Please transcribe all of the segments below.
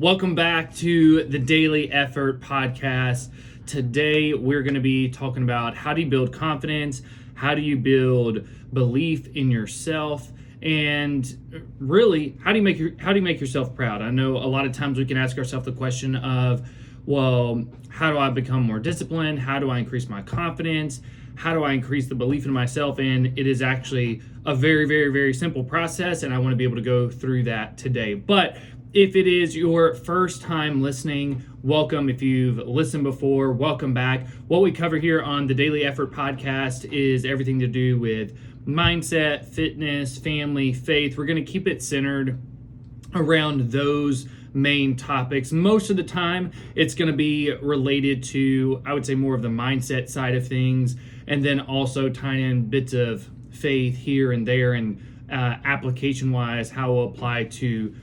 Welcome back to the Daily Effort Podcast. Today, we're going to be talking about how do you build confidence, how do you build belief in yourself, and really, how do you make yourself proud? I know a lot of times we can ask ourselves the question of, well, how do I become more disciplined? How do I increase my confidence? How do I increase the belief in myself? And it is actually a very, very, very simple process, and I want to be able to go through that today. But if it is your first time listening, welcome. If you've listened before, welcome back. What we cover here on the Daily Effort Podcast is everything to do with mindset, fitness, family, faith. We're going to keep it centered around those main topics. Most of the time, it's going to be related to, I would say, more of the mindset side of things, and then also tying in bits of faith here and there, and application-wise, how it will apply to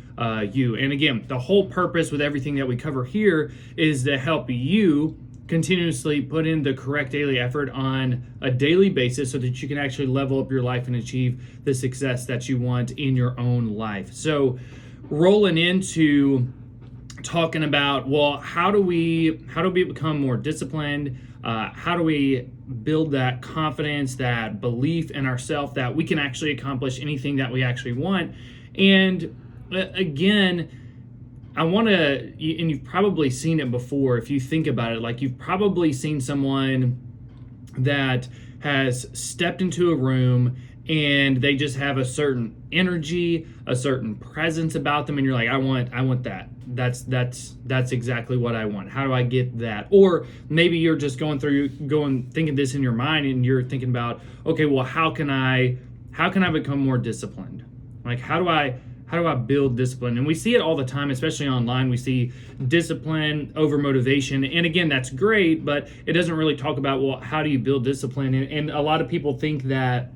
you. And again, the whole purpose with everything that we cover here is to help you continuously put in the correct daily effort on a daily basis so that you can actually level up your life and achieve the success that you want in your own life. So rolling into talking about, well, how do we become more disciplined? How do we build that confidence, that belief in ourselves that we can actually accomplish anything that we actually want? And again, I want to, and you've probably seen it before if you think about it, like you've probably seen someone that has stepped into a room and they just have a certain energy, a certain presence about them, and you're like, I want that. That's exactly what I want. How do I get that? Or maybe you're just thinking this in your mind, and you're thinking about, okay, well, how can I become more disciplined? Like, how do I build discipline? And we see it all the time, especially online. We see discipline over motivation. And again, that's great, but it doesn't really talk about, well, how do you build discipline? And a lot of people think that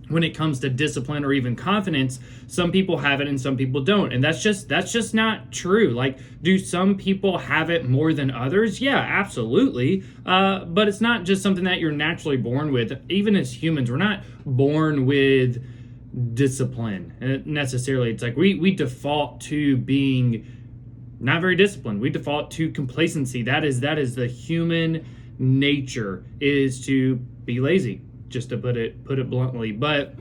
when it comes to discipline or even confidence, some people have it and some people don't. And that's just not true. Like, do some people have it more than others? Yeah, absolutely. But it's not just something that you're naturally born with. Even as humans, we're not born with discipline necessarily. It's like we default to being not very disciplined. We default to complacency. That is the human nature, is to be lazy, just to put it bluntly. But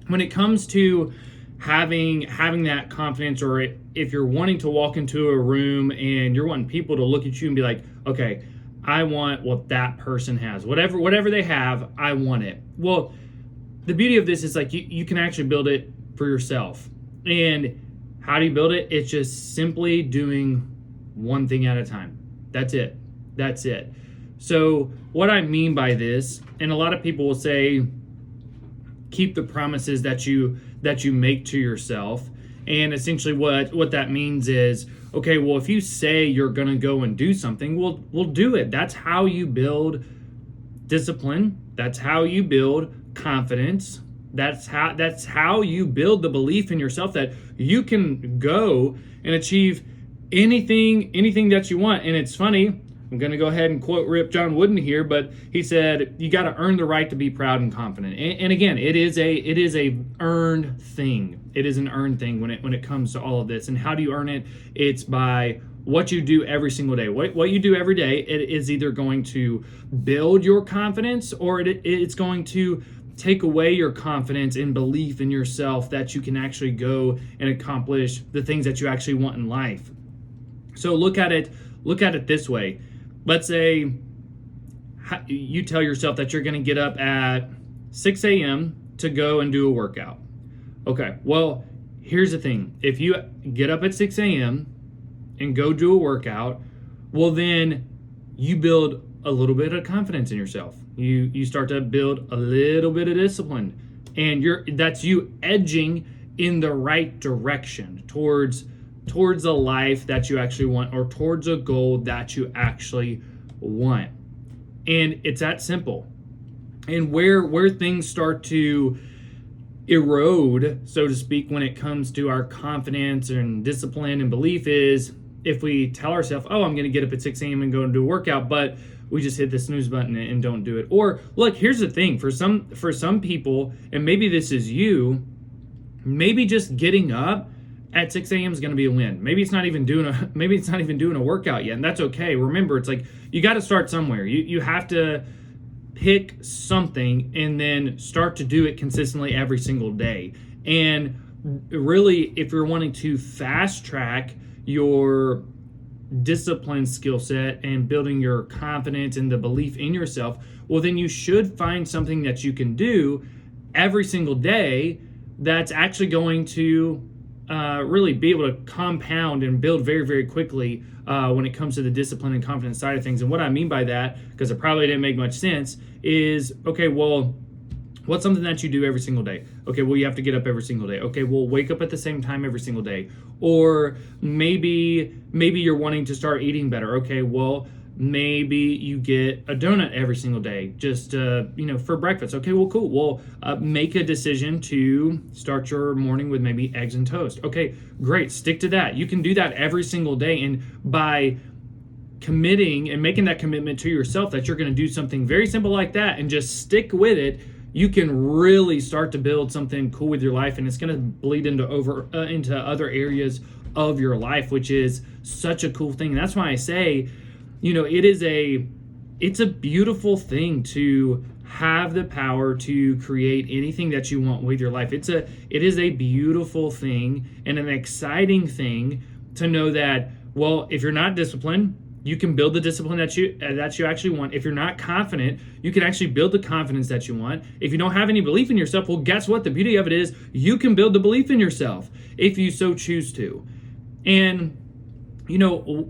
when it comes to having that confidence, or if you're wanting to walk into a room and you're wanting people to look at you and be like, okay, I want what that person has, whatever they have, I want it. Well, the beauty of this is, like, you can actually build it for yourself. And how do you build it? It's just simply doing one thing at a time. That's it. So what I mean by this, and a lot of people will say, keep the promises that you make to yourself. And essentially what that means is, okay, well, if you say you're going to go and do something, we'll do it. That's how you build discipline. That's how you build confidence. That's how you build the belief in yourself that you can go and achieve anything that you want. And it's funny, I'm going to go ahead and quote Rip John Wooden here, but he said, you got to earn the right to be proud and confident. And again, it is a earned thing. It is an earned thing when it comes to all of this. And how do you earn it? It's by what you do every single day. What you do every day, it is either going to build your confidence, or it's going to take away your confidence and belief in yourself that you can actually go and accomplish the things that you actually want in life. So look at it this way. Let's say you tell yourself that you're going to get up at 6 a.m. to go and do a workout. Okay, well, here's the thing. If you get up at 6 a.m. and go do a workout, well, then you build a little bit of confidence in yourself. You start to build a little bit of discipline, and that's you edging in the right direction towards a life that you actually want, or towards a goal that you actually want. And it's that simple. And where things start to erode, so to speak, when it comes to our confidence and discipline and belief, is if we tell ourselves, oh, I'm going to get up at 6 a.m. and go and do a workout, but we just hit the snooze button and don't do it. Or look, here's the thing, for some people, and maybe this is you, maybe just getting up at 6 a.m. is going to be a win. Maybe it's not even doing a workout yet, and that's okay. Remember, it's like you got to start somewhere. You have to pick something and then start to do it consistently every single day. And really, if you're wanting to fast track your discipline skill set and building your confidence and the belief in yourself, well, then you should find something that you can do every single day that's actually going to really be able to compound and build very, very quickly when it comes to the discipline and confidence side of things. And what I mean by that, because it probably didn't make much sense, is, okay, well, what's something that you do every single day? Okay, well, you have to get up every single day. Okay, well, wake up at the same time every single day. Or maybe you're wanting to start eating better. Okay, well, maybe you get a donut every single day, just for breakfast. Okay, well, cool. Well, make a decision to start your morning with maybe eggs and toast. Okay, great. Stick to that. You can do that every single day, and by committing and making that commitment to yourself that you're going to do something very simple like that and just stick with it, you can really start to build something cool with your life, and it's going to bleed into other areas of your life, which is such a cool thing. And that's why I say, it's a beautiful thing to have the power to create anything that you want with your life. It is a beautiful thing and an exciting thing to know that, well, if you're not disciplined, you can build the discipline that you actually want. If you're not confident, you can actually build the confidence that you want. If you don't have any belief in yourself, well, guess what? The beauty of it is you can build the belief in yourself if you so choose to. And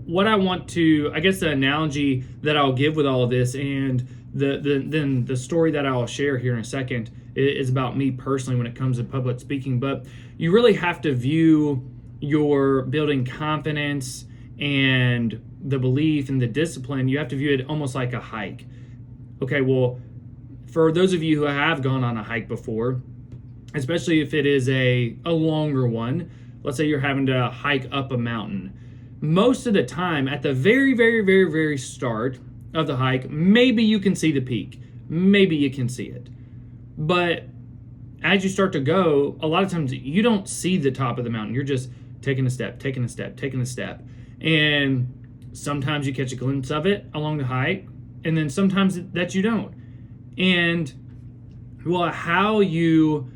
what I want to, I guess the analogy that I'll give with all of this, and the story that I'll share here in a second, is about me personally when it comes to public speaking. But you really have to view your building confidence and the belief and the discipline, you have to view it almost like a hike. Okay, well, for those of you who have gone on a hike before, especially if it is a longer one, let's say you're having to hike up a mountain. Most of the time, at the very, very, very, very start of the hike, maybe you can see the peak. Maybe you can see it. But as you start to go, a lot of times you don't see the top of the mountain. You're just taking a step, taking a step, taking a step. And sometimes you catch a glimpse of it along the hike, and then sometimes that you don't. And well, how you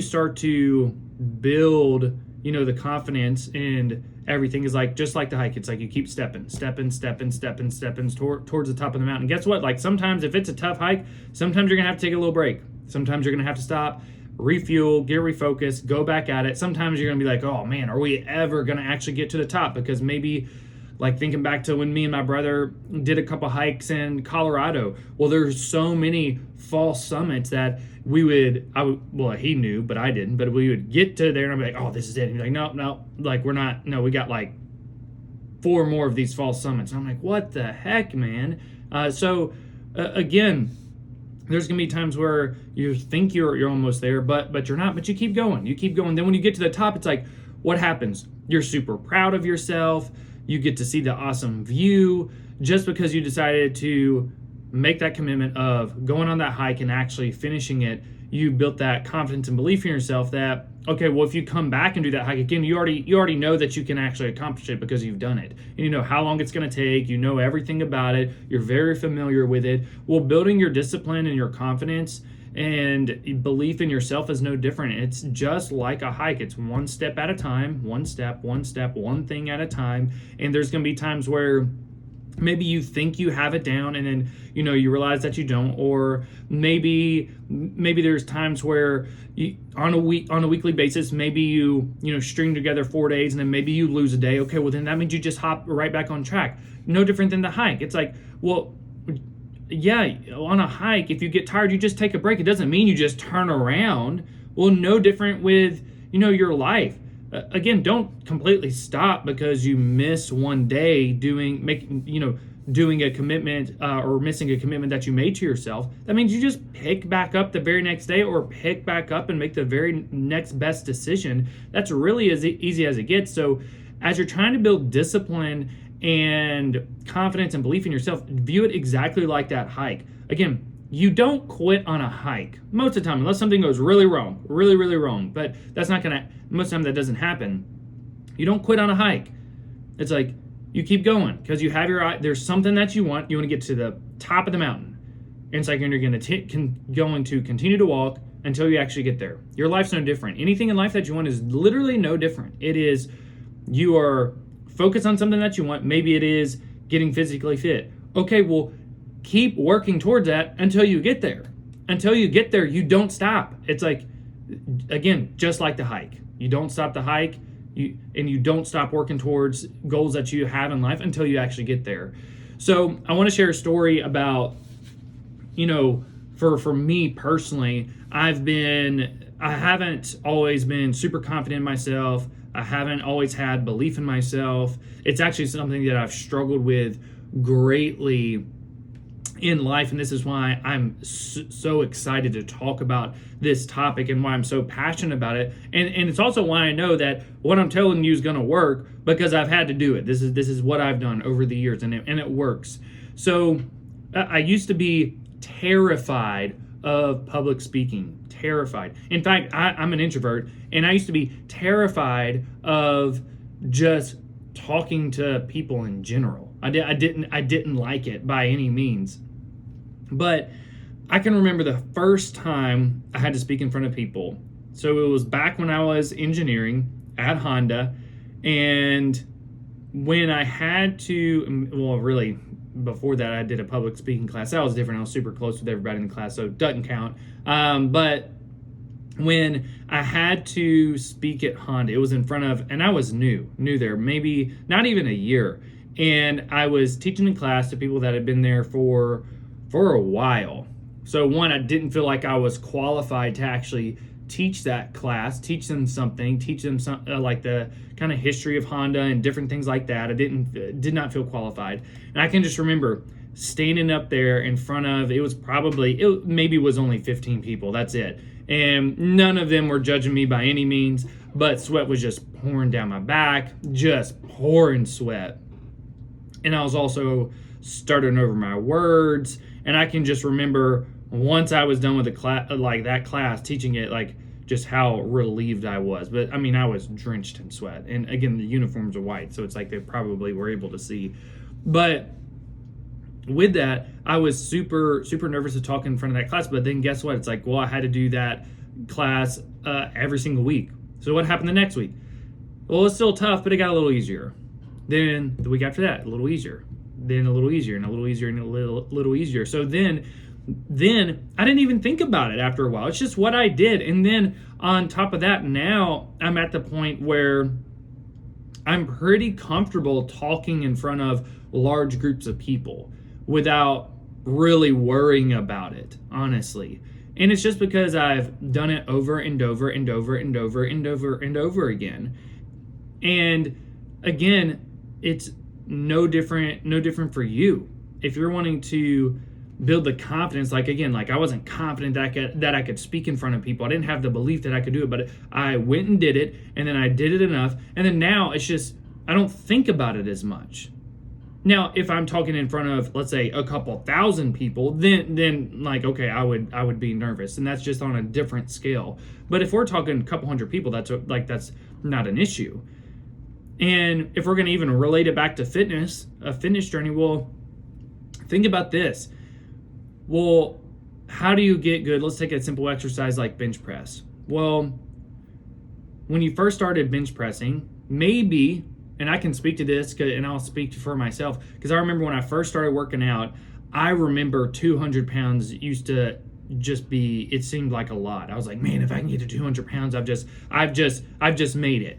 start to build, the confidence and everything is just like the hike. It's like you keep stepping towards the top of the mountain. Guess what? Like sometimes if it's a tough hike, sometimes you're gonna have to take a little break. Sometimes you're gonna have to stop, refuel, get refocused, go back at it. Sometimes you're gonna be like, oh man, are we ever gonna actually get to the top? Because maybe, like thinking back to when me and my brother did a couple hikes in Colorado. Well, there's so many false summits that he knew, but I didn't, but we would get to there and I'd be like, oh, this is it. And he's like, no, like we're not, no, we got like 4 more of these false summits. And I'm like, what the heck, man? Again, there's gonna be times where you think you're almost there, but you're not, but you keep going. Then when you get to the top, it's like, what happens? You're super proud of yourself. You get to see the awesome view just because you decided to make that commitment of going on that hike and actually finishing it. You built that confidence and belief in yourself that, okay, well, if you come back and do that hike again, you already know that you can actually accomplish it because you've done it. And you know how long it's going to take. You know everything about it. You're very familiar with it. Well, building your discipline and your confidence and belief in yourself is no different. It's just like a hike. It's one step at a time, one thing at a time. And there's going to be times where maybe you think you have it down and then you realize that you don't, or maybe there's times where on a weekly basis, maybe you string together 4 days and then maybe you lose a day. Okay, well then that means you just hop right back on track. No different than the hike. It's like, well, yeah, on a hike, if you get tired, you just take a break. It doesn't mean you just turn around. Well, no different with your life. Again, don't completely stop because you miss one day doing a commitment or missing a commitment that you made to yourself. That means you just pick back up the very next day or pick back up and make the very next best decision. That's really as easy as it gets. So as you're trying to build discipline and confidence and belief in yourself, view it exactly like that hike. Again, you don't quit on a hike most of the time, unless something goes really wrong, really, really wrong. But that's not gonna, most of the time that doesn't happen. You don't quit on a hike. It's like you keep going because you have your eye, there's something that you want to get to the top of the mountain. And it's like, and you're going to continue to walk until you actually get there. Your life's no different. Anything in life that you want is literally no different. It is, you are focused on something that you want. Maybe it is getting physically fit. Okay, well, keep working towards that until you get there. Until you get there, you don't stop. It's like, again, just like the hike. You don't stop the hike, and you don't stop working towards goals that you have in life until you actually get there. So I want to share a story about, for me personally, I haven't always been super confident in myself. I haven't always had belief in myself. It's actually something that I've struggled with greatly in life, and this is why I'm so excited to talk about this topic and why I'm so passionate about it. And it's also why I know that what I'm telling you is going to work, because I've had to do it. This is what I've done over the years, and it works. So I used to be terrified of public speaking. Terrified. In fact, I'm an introvert, and I used to be terrified of just talking to people in general. I didn't like it by any means. But I can remember the first time I had to speak in front of people. So it was back when I was engineering at Honda, and when I had to, well, really, before that, I did a public speaking class. That was different. I was super close with everybody in the class, so it doesn't count. But when I had to speak at Honda, it was in front of, and I was new there, maybe not even a year. And I was teaching a class to people that had been there for a while. So one, I didn't feel like I was qualified to actually teach that class, teach them some like the kind of history of Honda and different things like that. I did not feel qualified. And I can just remember standing up there in front of, it maybe was only 15 people. That's it. And none of them were judging me by any means, but sweat was just pouring down my back, just pouring sweat. And I was also stuttering over my words. And I can just remember once I was done with the class, like that class, teaching it, like just how relieved I was. But I mean, I was drenched in sweat. And again, the uniforms are white, so it's like they probably were able to see. But with that, I was super, super nervous to talk in front of that class. But then guess what? It's like, well, I had to do that class every single week. So what happened the next week? Well, it's still tough, but it got a little easier. Then the week after that, a little easier. Then a little easier, and a little easier, and a little easier. So then I didn't even think about it after a while. It's just what I did. And then on top of that, now I'm at the point where I'm pretty comfortable talking in front of large groups of people without really worrying about it, honestly. And it's just because I've done it over and over and over and over and over and over again. And again, it's no different for you. If you're wanting to build the confidence, like I wasn't confident that I could speak in front of people. I didn't have the belief that I could do it, but I went and did it, and then I did it enough, and then now it's just, I don't think about it as much. Now, if I'm talking in front of, let's say, a couple thousand people, then like, okay, I would be nervous, and that's just on a different scale. But if we're talking a couple hundred people, that's not an issue. And if we're going to even relate it back to fitness, a fitness journey, well, think about this. Well, how do you get good? Let's take a simple exercise like bench press. Well, when you first started bench pressing, maybe, and I can speak to this, and I'll speak for myself, because I remember when I first started working out, I remember 200 pounds used to just be, it seemed like a lot. I was like, man, if I can get to 200 pounds, I've just made it.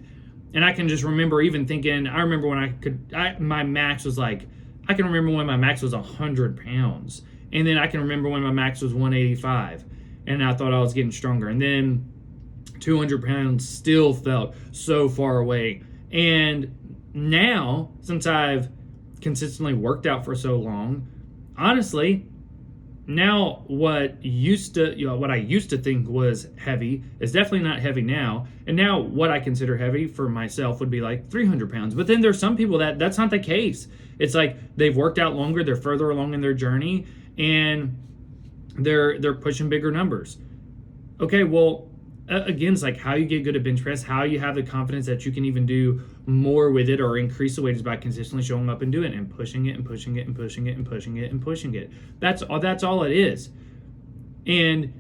And I can just remember even thinking, I remember when my max was like, I can remember when my max was 100 pounds. And then I can remember when my max was 185. And I thought I was getting stronger. And then 200 pounds still felt so far away. And now, since I've consistently worked out for so long, honestly, now what I used to think was heavy is definitely not heavy now. And now what I consider heavy for myself would be like 300 pounds. But then there's some people that's not the case. It's like they've worked out longer, they're further along in their journey, and they're pushing bigger numbers. Okay, well, again, it's like how you get good at bench press, how you have the confidence that you can even do more with it or increase the weight is by consistently showing up and doing it and pushing it and pushing it and pushing it and pushing it and pushing it. That's all it is. And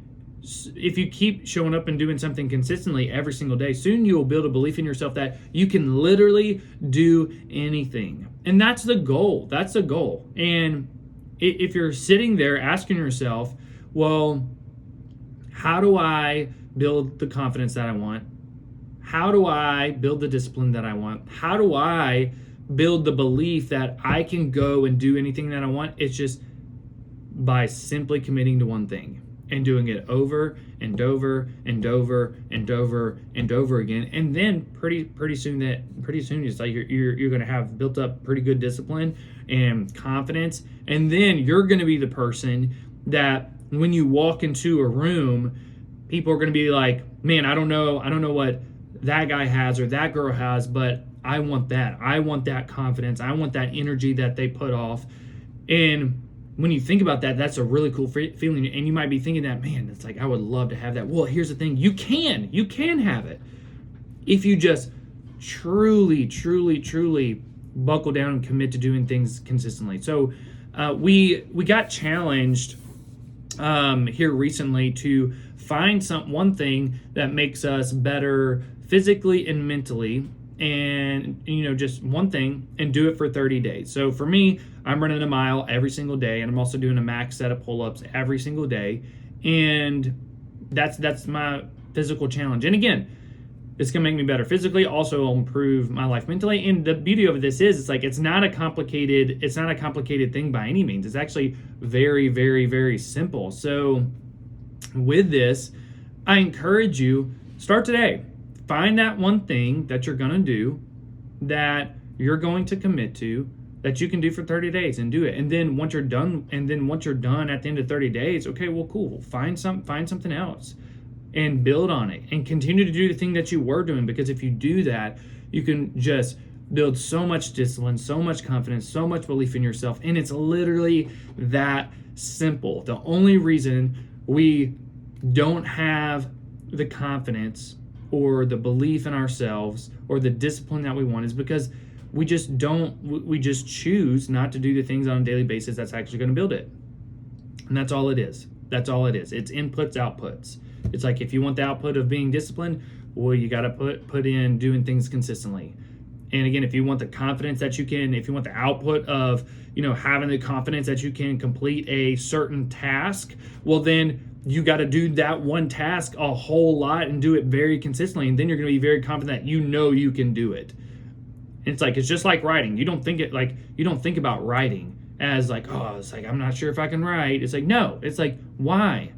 if you keep showing up and doing something consistently every single day, soon you will build a belief in yourself that you can literally do anything. And that's the goal. That's the goal. And if you're sitting there asking yourself, well, how do I build the confidence that I want? How do I build the discipline that I want? How do I build the belief that I can go and do anything that I want? It's just by simply committing to one thing and doing it over and over and over and over and over again. And then pretty soon it's like you're going to have built up pretty good discipline and confidence. And then you're going to be the person that when you walk into a room, people are going to be like, man, I don't know what that guy has or that girl has, but I want that. I want that confidence. I want that energy that they put off. And when you think about that, that's a really cool feeling. And you might be thinking that, man, it's like, I would love to have that. Well, here's the thing. You can have it if you just truly buckle down and commit to doing things consistently. So we got challenged here recently to find one thing that makes us better physically and mentally, and just one thing, and do it for 30 days. So for me, I'm running a mile every single day, and I'm also doing a max set of pull-ups every single day, and that's my physical challenge. And again, it's gonna make me better physically, also it'll improve my life mentally. And the beauty of this is, it's like it's not a complicated thing by any means. It's actually very, very, very simple. So with this, I encourage you, start today. Find that one thing that you're gonna do, that you're going to commit to, that you can do for 30 days, and do it. And then once you're done at the end of 30 days, okay, well, cool. Find something else and build on it and continue to do the thing that you were doing. Because if you do that, you can just build so much discipline, so much confidence, so much belief in yourself. And it's literally that simple. The only reason we don't have the confidence or the belief in ourselves or the discipline that we want is because we just choose not to do the things on a daily basis that's actually going to build it. And that's all it is. It's inputs, outputs. It's like, if you want the output of being disciplined, well, you got to put in doing things consistently. And again, if you want the confidence that you can, if you want the output of, having the confidence that you can complete a certain task, well, then you got to do that one task a whole lot and do it very consistently. And then you're going to be very confident that you can do it. And it's just like writing. You don't think about writing as like, oh, it's like, I'm not sure if I can write. It's like, no, it's like, why?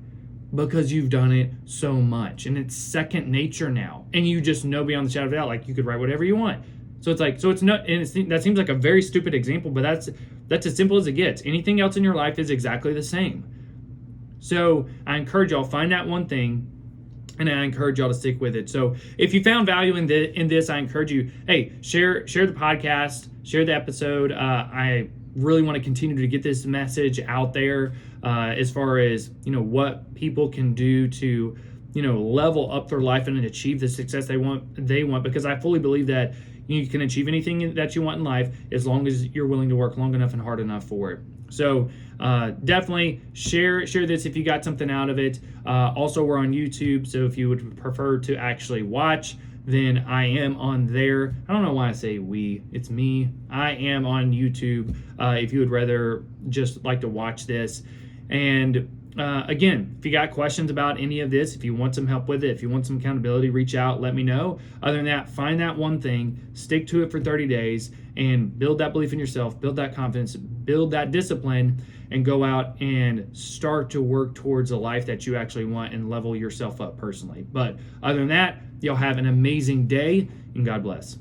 Because you've done it so much and it's second nature now. And you just know beyond the shadow of a doubt, like, you could write whatever you want. So it's not, and that seems like a very stupid example, but that's as simple as it gets. Anything else in your life is exactly the same. So I encourage y'all, find that one thing, and I encourage y'all to stick with it. So if you found value in this, I encourage you, hey, share the podcast, share the episode. I really want to continue to get this message out there as far as, what people can do to, level up their life and achieve the success they want, because I fully believe that you can achieve anything that you want in life as long as you're willing to work long enough and hard enough for it. So definitely share this if you got something out of it. Also, we're on YouTube, so if you would prefer to actually watch, then I am on there. I don't know why I say we. It's me. I am on YouTube if you would rather just like to watch this. And again, if you got questions about any of this, if you want some help with it, if you want some accountability, reach out, let me know. Other than that, find that one thing, stick to it for 30 days, and build that belief in yourself, build that confidence, build that discipline, and go out and start to work towards a life that you actually want and level yourself up personally. But other than that, y'all have an amazing day, and God bless.